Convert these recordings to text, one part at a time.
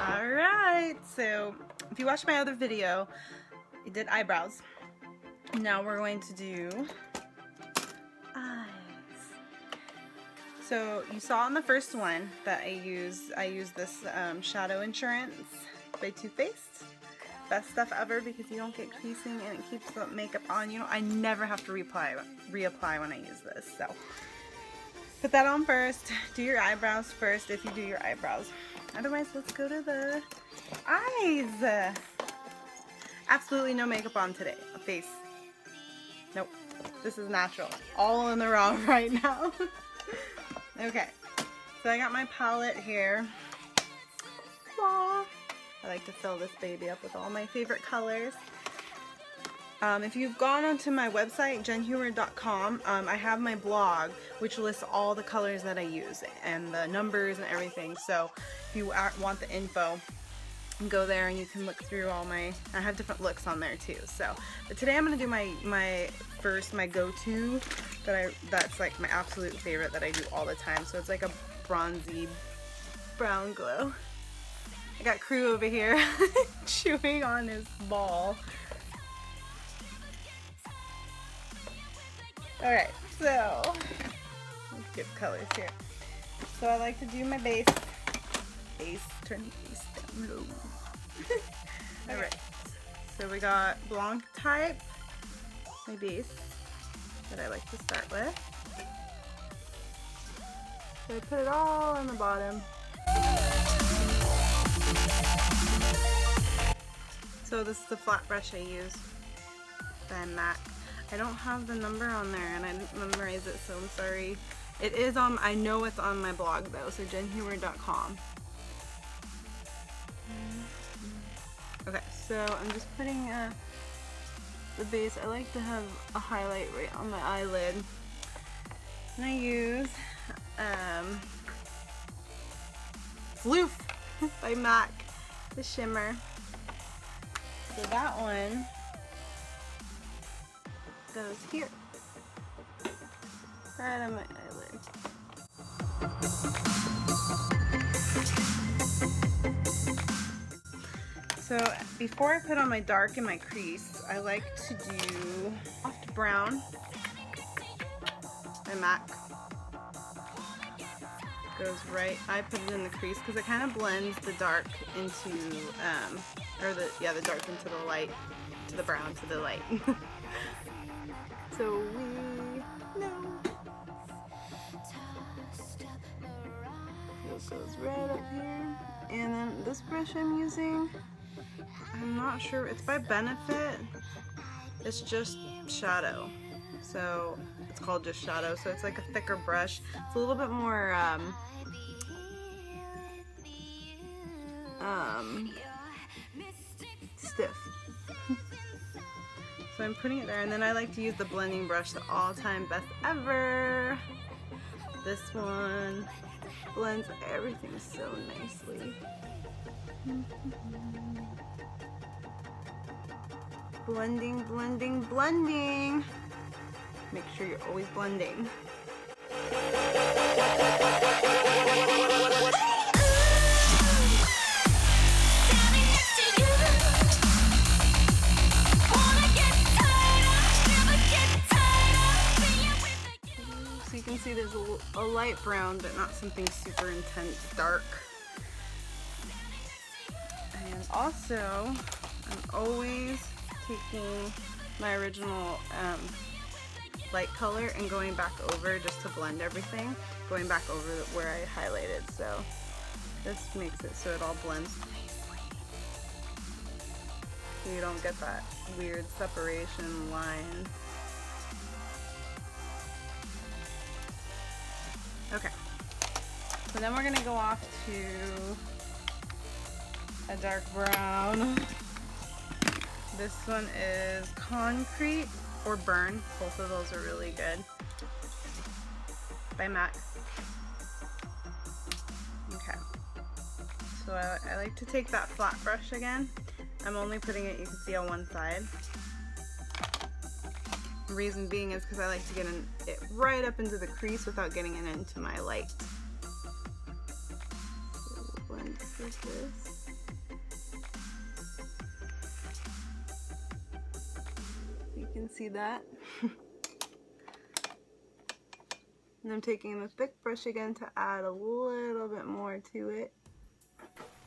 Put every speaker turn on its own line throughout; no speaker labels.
Alright, so if you watched my other video, I did eyebrows. Now we're going to do eyes. So you saw in the first one that I use this Shadow Insurance by Too Faced. Best stuff ever because you don't get creasing and it keeps the makeup on. You know, I never have to reapply when I use this. So put that on first. Do your eyebrows first if you do your eyebrows. Otherwise, let's go to the eyes. Absolutely no makeup on today. Face. Nope. This is natural. All in the raw right now. Okay. So I got my palette here. Aww. I like to fill this baby up with all my favorite colors. If you've gone onto my website, jenheward.com, I have my blog, which lists all the colors that I use and the numbers and everything. So if you want the info, go there and you can look through all my, I have different looks on there too. So, but today I'm going to do my go-to that's like my absolute favorite that I do all the time. So it's like a bronzy brown glow. I got Crew over here chewing on his ball. Alright, so let's get colors here. So I like to do my base, turn the base down low. Alright, so we got Blanc type, my base that I like to start with. So I put it all on the bottom. So this is the flat brush I use by MAC. I don't have the number on there and I didn't memorize it, so I'm sorry. It is on, I know it's on my blog though, so jenheward.com. Okay, so I'm just putting the base. I like to have a highlight right on my eyelid. And I use Floof by MAC, the shimmer. So that one goes here, right on my eyelid. So before I put on my dark and my crease, I like to do soft brown by MAC. Goes right, I put it in the crease because it kind of blends the dark into, the dark into the light, to the brown to the light. So we know. It goes right up here. And then this brush I'm using, I'm not sure, it's by Benefit. It's just Shadow. So it's called just Shadow. So it's like a thicker brush. It's a little bit more stiff. So I'm putting it there, and then I like to use the blending brush, the all-time best ever. This one blends everything so nicely. Blending, blending, blending. Make sure you're always blending. So you can see there's a light brown, but not something super intense dark. And also, I'm always taking my original light color and going back over just to blend everything, going back over where I highlighted. So this makes it so it all blends nicely, so you don't get that weird separation line. Okay, so then we're gonna go off to a dark brown. This one is Concrete or Burn. Both of those are really good. By MAC. Okay. So I like to take that flat brush again. I'm only putting it, you can see, on one side. The reason being is because I like to get it right up into the crease without getting it into my light. blend like this. You can see that. And I'm taking the thick brush again to add a little bit more to it.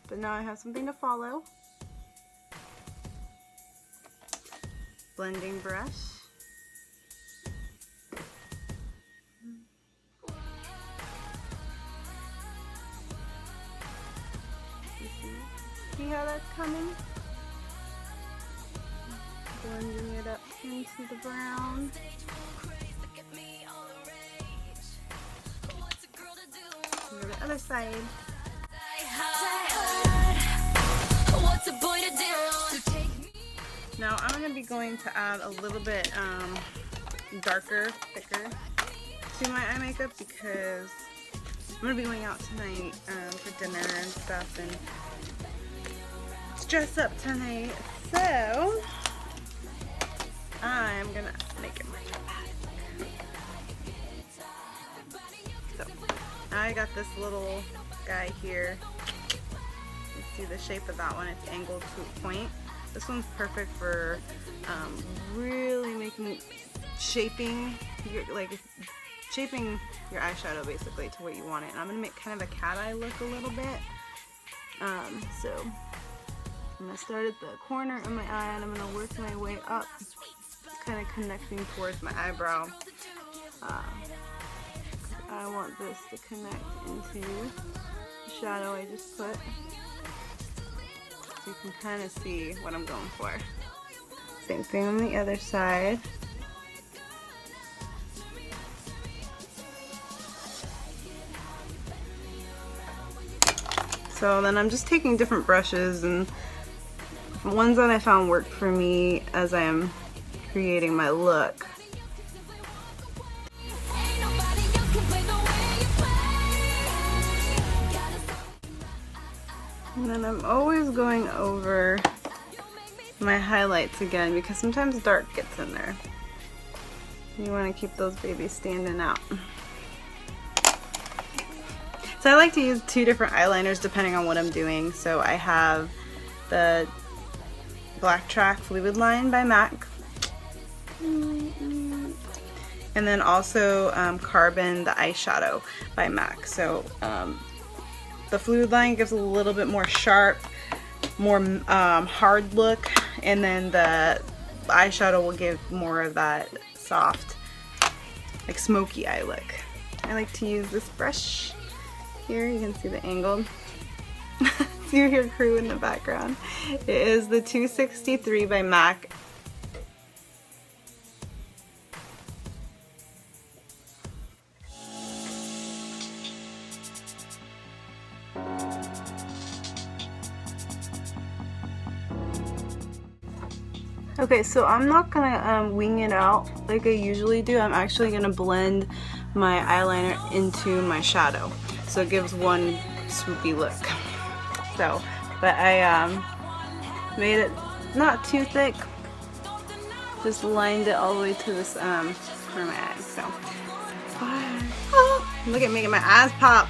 But now I have something to follow. Blending brush. See how that's coming? Blending it up into the brown. Go to the other side. Now I'm going to be going to add a little bit darker, thicker to my eye makeup because I'm going to be going out tonight for dinner and stuff and dress up tonight. So I'm going to make it my So I got this little guy here. You see the shape of that one, it's angled to a point. This one's perfect for really shaping your eyeshadow basically to what you want it. And I'm gonna make kind of a cat eye look a little bit. So I'm gonna start at the corner of my eye and I'm gonna work my way up, kind of connecting towards my eyebrow. I want this to connect into the shadow I just put. So you can kind of see what I'm going for. Same thing on the other side. So then I'm just taking different brushes and ones that I found worked for me as I am creating my look. And then I'm always going over my highlights again because sometimes dark gets in there. You want to keep those babies standing out. So I like to use two different eyeliners depending on what I'm doing. So I have the Black Track Fluid Line by MAC. And then also Carbon, the eyeshadow by MAC. So the fluid line gives a little bit more sharp, more hard look, and then the eyeshadow will give more of that soft, like smoky eye look. I like to use this brush here. You can see the angled. So you hear crew in the background. It is the 263 by MAC. Okay, so I'm not gonna wing it out like I usually do. I'm actually gonna blend my eyeliner into my shadow, so it gives one swoopy look. So, but I made it not too thick, just lined it all the way to this for my eyes. So, oh, look at making my eyes pop.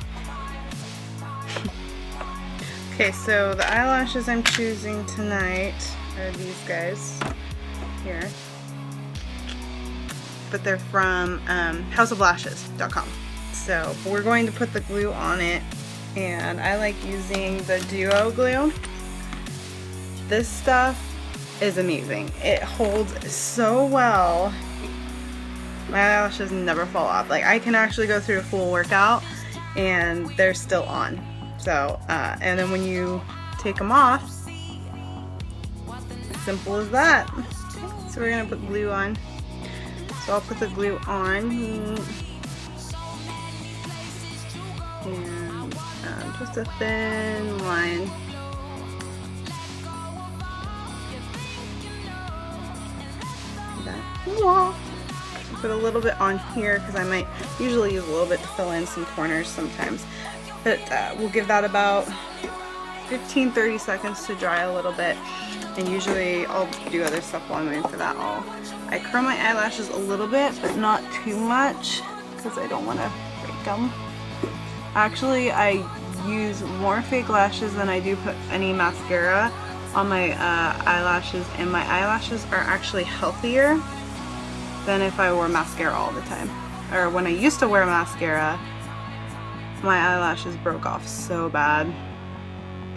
Okay, so the eyelashes I'm choosing tonight are these guys here, but they're from houseoflashes.com. So we're going to put the glue on it, and I like using the duo glue. This stuff is amazing. It holds so well. My eyelashes never fall off. Like, I can actually go through a full workout and they're still on. So and then when you take them off, simple as that. So we're gonna put glue on. So I'll put the glue on, and just a thin line. That. Put a little bit on here because I might usually use a little bit to fill in some corners sometimes. But we'll give that about 15-30 seconds to dry a little bit. And usually I'll do other stuff while I'm waiting for that. I curl my eyelashes a little bit, but not too much because I don't want to break them. Actually, I use more fake lashes than I do put any mascara on my eyelashes, and my eyelashes are actually healthier than if I wore mascara all the time. Or when I used to wear mascara, my eyelashes broke off so bad,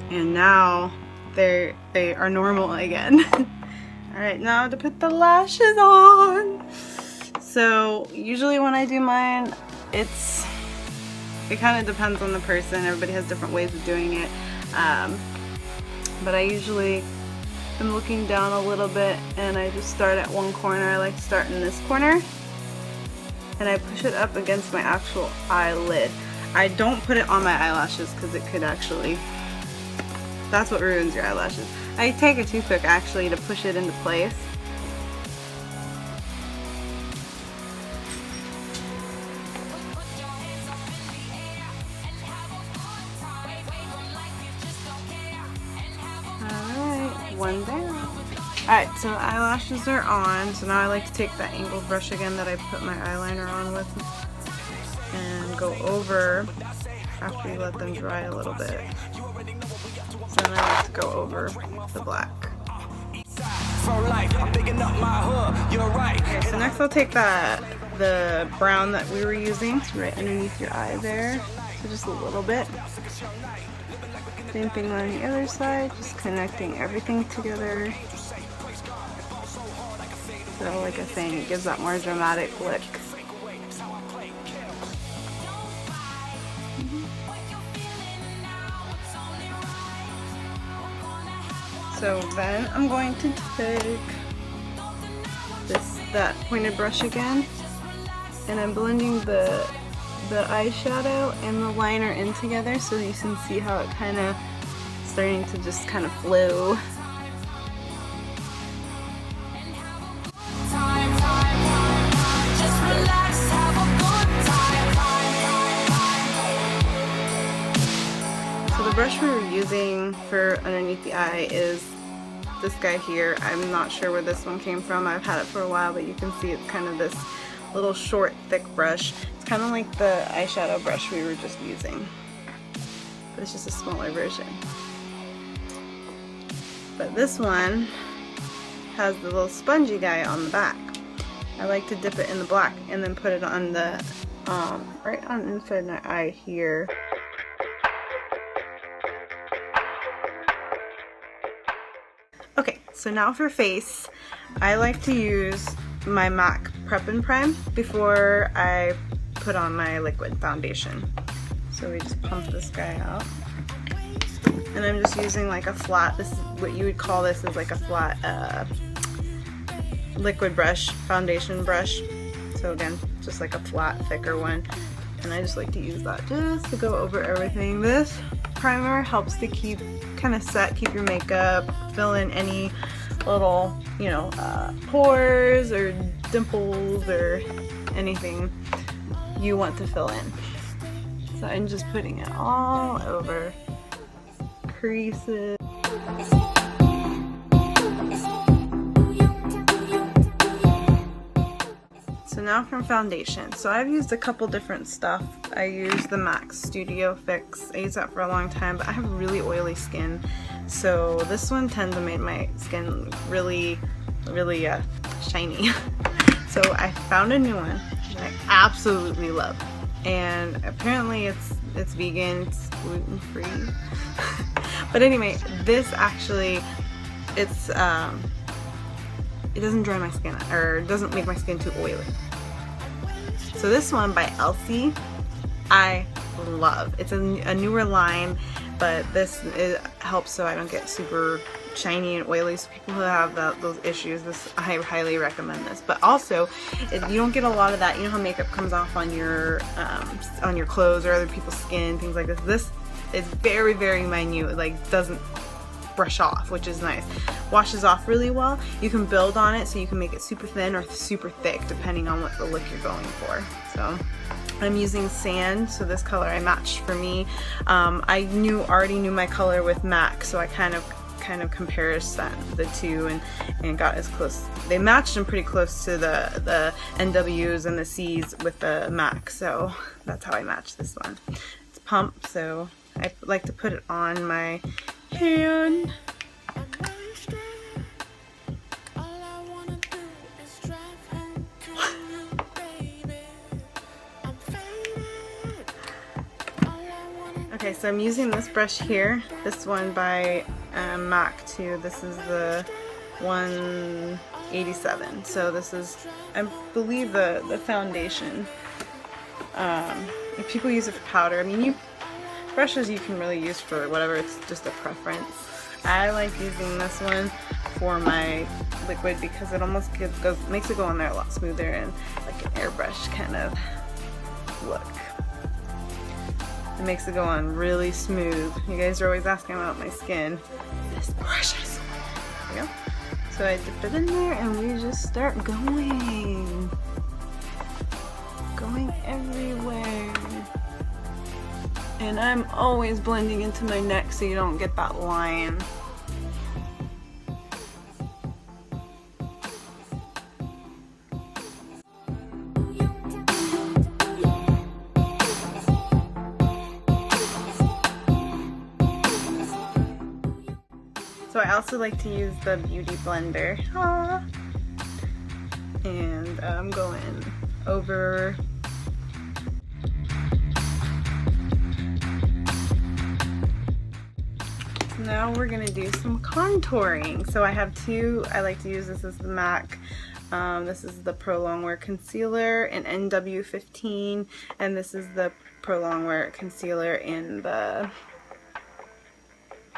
and now they are normal again. Alright, now to put the lashes on. So usually when I do mine, it kind of depends on the person. Everybody has different ways of doing it. But I usually am looking down a little bit and I just start at one corner. I like to start in this corner and I push it up against my actual eyelid. I don't put it on my eyelashes because it could actually, that's what ruins your eyelashes. I take a toothpick actually to push it into place. Alright, one down. Alright, so eyelashes are on. So now I like to take that angled brush again that I put my eyeliner on with and go over after you let them dry a little bit. So then I like to go over the black. Okay, so next I'll take the brown that we were using right underneath your eye there. So just a little bit. Same thing on the other side, just connecting everything together. So like I was saying, it gives that more dramatic look. So then I'm going to take that pointed brush again, and I'm blending the eyeshadow and the liner in together so you can see how it kind of starting to just kind of flow. So the brush we were using for underneath the eye is this guy here. I'm not sure where this one came from. I've had it for a while, but you can see it's kind of this little short, thick brush. It's kind of like the eyeshadow brush we were just using, but it's just a smaller version. But this one has the little spongy guy on the back. I like to dip it in the black and then put it on the right on inside my eye here. Okay, so now for face, I like to use my MAC Prep and Prime before I put on my liquid foundation. So we just pump this guy out. And I'm just using like a flat, this is what you would call this, is like a flat liquid brush, foundation brush. So again, just like a flat, thicker one. And I just like to use that just to go over everything. This primer helps to keep kind of set, keep your makeup, fill in any little, you know, pores or dimples or anything you want to fill in. So I'm just putting it all over, creases. So now from foundation. So I've used a couple different stuff. I use the MAC Studio Fix. I used that for a long time, but I have really oily skin. So this one tends to make my skin really shiny. So I found a new one that I absolutely love. And apparently it's vegan, it's gluten-free. But anyway, this actually, it doesn't dry my skin, or doesn't make my skin too oily. So this one by Elsie, I love. It's a newer line, but this helps so I don't get super shiny and oily. So people who have those issues, I highly recommend this. But also, if you don't get a lot of that, you know how makeup comes off on your clothes or other people's skin, things like this. This is very, very minute. Like doesn't brush off, which is nice. Washes off really well. You can build on it, so you can make it super thin or super thick depending on what the look you're going for. So I'm using Sand, so this color I matched for me. I already knew my color with MAC, so I kind of compared the two and got as close. They matched them pretty close to the NWs and the Cs with the MAC, so that's how I matched this one. It's pump, so I like to put it on my hand. Okay, so I'm using this brush here, this one by MAC 2. This is the 187. So this is, I believe, the foundation. If people use it for powder, I mean, brushes you can really use for whatever, it's just a preference. I like using this one for my liquid because it almost makes it go on there a lot smoother and like an airbrush kind of look. It makes it go on really smooth. You guys are always asking about my skin. This brush is, there we go. So I dip it in there and we just start going everywhere. And I'm always blending into my neck so you don't get that line. So I also like to use the Beauty Blender. Aww. And I'm going over now we're gonna do some contouring. So I have two. I like to use this as the MAC. This is the Pro Longwear Concealer in NW15, and this is the Pro Longwear Concealer in the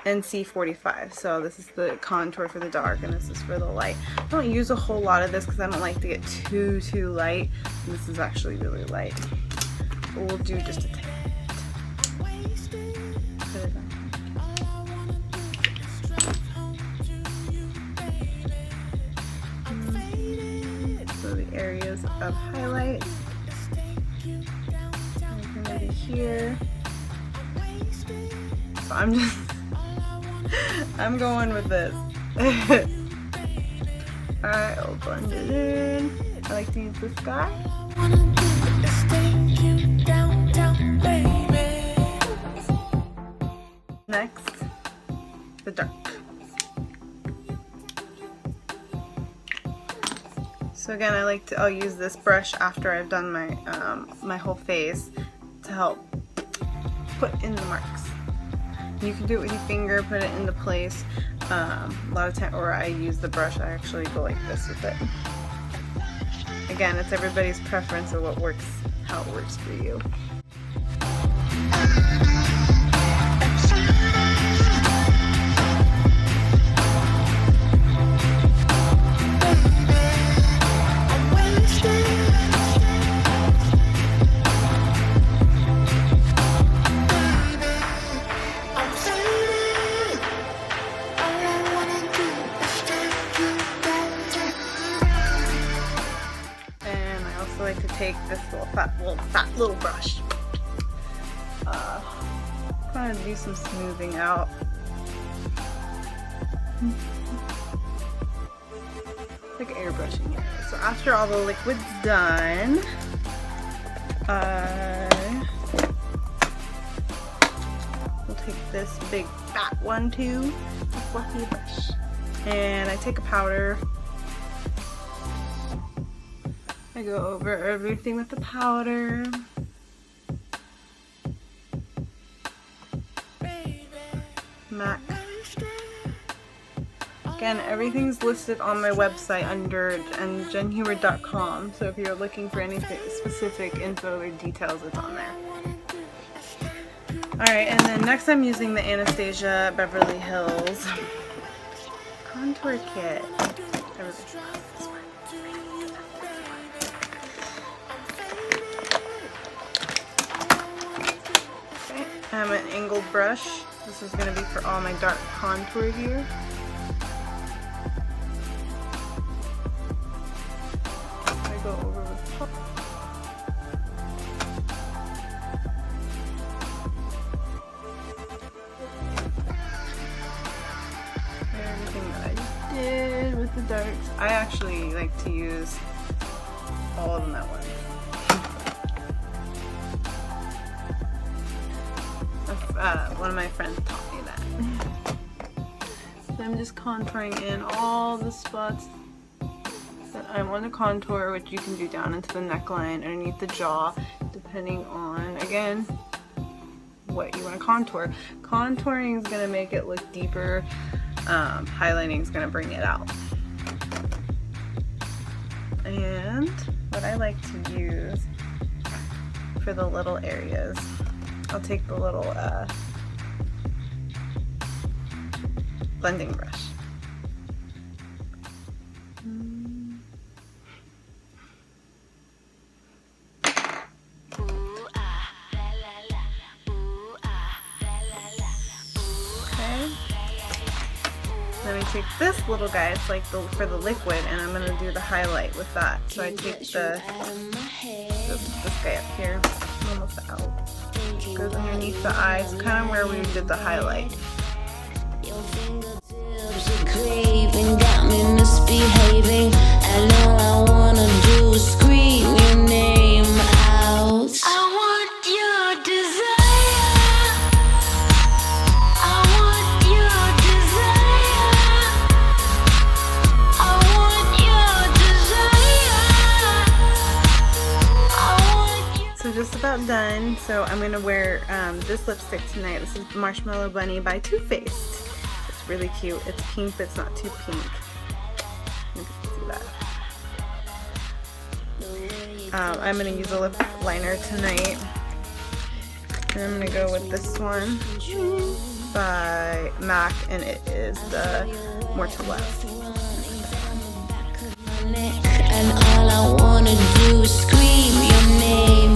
NC45. So this is the contour for the dark, and this is for the light. I don't use a whole lot of this because I don't like to get too light. And this is actually really light. But we'll do just a tad. Put it on. So the areas of highlight are gonna be here. So I'm going with this. Alright, I'll blend it in. I like to use this guy. Next, the dark. So again, I'll use this brush after I've done my my whole face to help put in the marks. You can do it with your finger, put it into place. A lot of time, or I use the brush. I actually go like this with it. Again, it's everybody's preference of what works, how it works for you. Like to take this fat little brush. Kind of do some smoothing out. Like airbrushing it. So after all the liquid's done, we'll take this big fat one too, a fluffy brush, and I take a powder. I go over everything with the powder. MAC. Again, everything's listed on my website under jenheward.com. So if you're looking for anything specific info or details, it's on there. Alright, and then next I'm using the Anastasia Beverly Hills contour kit. I have an angled brush. This is going to be for all my dark contour here. I go over with top. Everything that I did with the darks. I actually like to use all of them at once. one of my friends taught me that. So I'm just contouring in all the spots that I want to contour, which you can do down into the neckline, underneath the jaw, depending on, again, what you want to contour. Contouring is going to make it look deeper. Highlighting is going to bring it out. And what I like to use for the little areas, I'll take the little blending brush. Let me take this little guy, it's like for the liquid, and I'm going to do the highlight with that. So I take this guy up here, almost out, goes underneath the eyes, kind of where we did the highlight. Craving got me misbehaving, and all I wanna do is scream your name out. I want your desire. I want your desire. I want your desire. So just about done. So I'm gonna wear this lipstick tonight. This is Marshmallow Bunny by Too Faced. Really cute. It's pink, but it's not too pink. You can see that. I'm going to use a lip liner tonight. And I'm going to go with this one by MAC, and it is the More to Love. And all I want to do is scream your name.